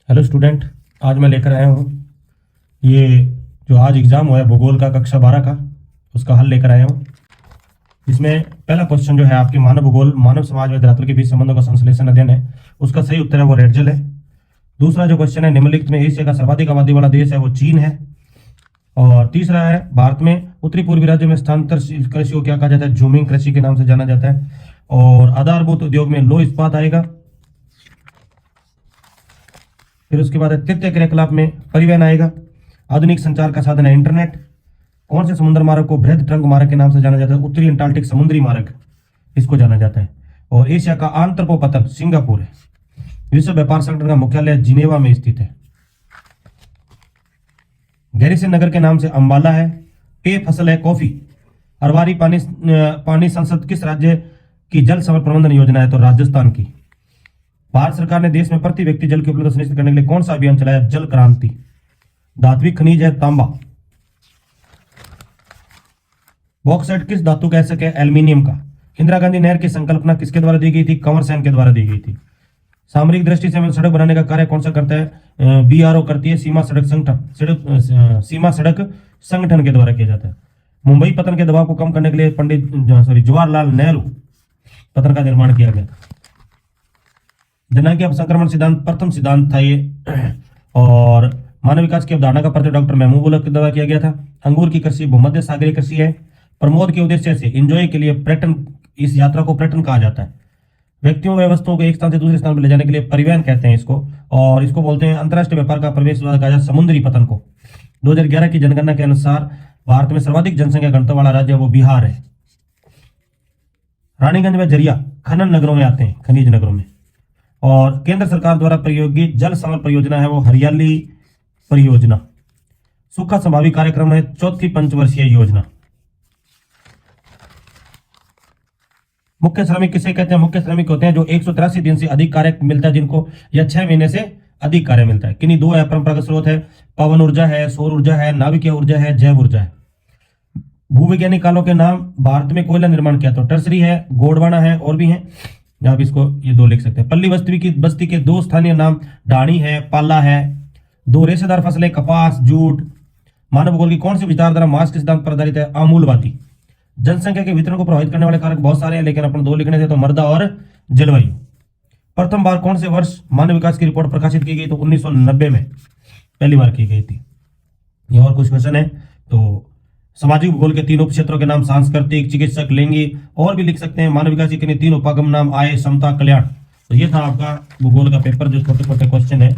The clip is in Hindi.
हेलो स्टूडेंट, आज मैं लेकर आया हूँ ये जो आज एग्ज़ाम हुआ है भूगोल का कक्षा 12 का, उसका हल लेकर आया हूँ। इसमें पहला क्वेश्चन जो है आपके मानव भूगोल मानव समाज व धरातल के बीच संबंधों का संश्लेषण अध्ययन है, उसका सही उत्तर है वो रेड जेल है। दूसरा जो क्वेश्चन है, निम्नलिखित में एशिया का सर्वाधिक आबादी वाला देश है वो चीन है। और तीसरा है, भारत में उत्तरी पूर्वी राज्य में स्थानांतर कृषि को क्या कहा जाता है, जूमिंग कृषि के नाम से जाना जाता है। और आधारभूत उद्योग में लौह इस्पात आएगा। फिर उसके बाद तृतीय क्रियाकलाप में परिवहन आएगा। आधुनिक संचार का साधन है इंटरनेट। कौन से समुद्र मार्ग को बृहद ट्रंक मार्ग के नाम से जाना जाता है, उत्तरी अंटार्कटिक समुद्री मार्ग इसको जाना जाता है। और एशिया का आंत्रपोपतन सिंगापुर है। विश्व व्यापार संगठन का मुख्यालय जिनेवा में स्थित है। गैरिसन नगर के नाम से अंबाला है। पेय फसल है कॉफी। अरवारी पानी संसद किस राज्य की जल संवर्धन प्रबंधन योजना है, तो राजस्थान की। भारत सरकार ने देश में प्रति व्यक्ति जल की उपलब्धता सुनिश्चित करने के लिए कौन सा अभियान चलाया, जल क्रांति। धात्विक खनिज है तांबा। बॉक्साइट किस धातु का ऐसा है, एल्यूमिनियम का। इंदिरा गांधी नहर की संकल्पना किसके द्वारा दी गई थी, कंवर सेन के द्वारा दी गई थी। सामरिक दृष्टि से सड़क बनाने का कार्य कौन सा करता है, बीआरओ करती है, सीमा सड़क संगठन के द्वारा किया जाता है। मुंबई पतन के दबाव को कम करने के लिए जवाहरलाल नेहरू पतन का निर्माण किया गया। जननांग अपसंक्रमण सिद्धांत प्रथम सिद्धांत था ये। और मानव विकास की अवधारणा का परिचय डॉक्टर महमूद के द्वारा किया गया था। अंगूर की कृषि भूमध्य सागरीय कृषि है। प्रमोद के उद्देश्य से एंजॉय के लिए पर्यटन, इस यात्रा को पर्यटन कहा जाता है। व्यक्तियों व वस्तुओं को एक स्थान से दूसरे स्थान पर ले जाने के लिए परिवहन कहते हैं इसको। और इसको बोलते हैं अंतर्राष्ट्रीय व्यापार का प्रवेश द्वार कहा जाता है समुद्री पतन को। 2011 की जनगणना के अनुसार भारत में सर्वाधिक जनसंख्या घनत्व वाला राज्य वो बिहार है। रानीगंज व जरिया खनन नगरों में आते हैं, खनिज नगरों में। और केंद्र सरकार द्वारा प्रायोजित जल संवर्धन परियोजना है वो हरियाली परियोजना। सूखा संभावी कार्यक्रम है चौथी पंचवर्षीय योजना। मुख्य श्रमिक किसे कहते हैं, मुख्य श्रमिक होते हैं जो 183 दिन से अधिक कार्य मिलता है जिनको, या 6 महीने से अधिक कार्य मिलता है। किन्हीं दो परंपरागत स्रोत है, पवन ऊर्जा है, सौर ऊर्जा है, नाभिकीय ऊर्जा है, जैव ऊर्जा है। भूवैज्ञानिक कालों के नाम, भारत में कोयला निर्माण किया तो टर्सरी है, गोंडवाना है, और भी है। आप इसको ये दो लिख सकते हैं। पल्ली बस्ती के दो स्थानीय नाम ढाणी है, पाला है। दो रेशेदार फसलें कपास, जूट। मानव भूगोल की कौन सी विचारधारा मार्क्स के सिद्धांत पर आधारित है, आमूलवादी। जनसंख्या के वितरण को प्रभावित करने वाले कारक बहुत सारे हैं, लेकिन अपन दो लिखने थे, तो मृदा और जलवायु। प्रथम बार कौन से वर्ष मानव विकास की रिपोर्ट प्रकाशित की गई, तो 1990 में पहली बार की गई थी। ये और कुछ क्वेश्चन है। तो सामाजिक भूगोल के 3 उपक्षेत्रों के नाम, सांस्कृतिक, चिकित्सक, लिंगी, और भी लिख सकते हैं। मानव विकास के 3 उपागम नाम, आय, समता, कल्याण। तो ये था आपका भूगोल का पेपर, जो छोटे छोटे क्वेश्चन है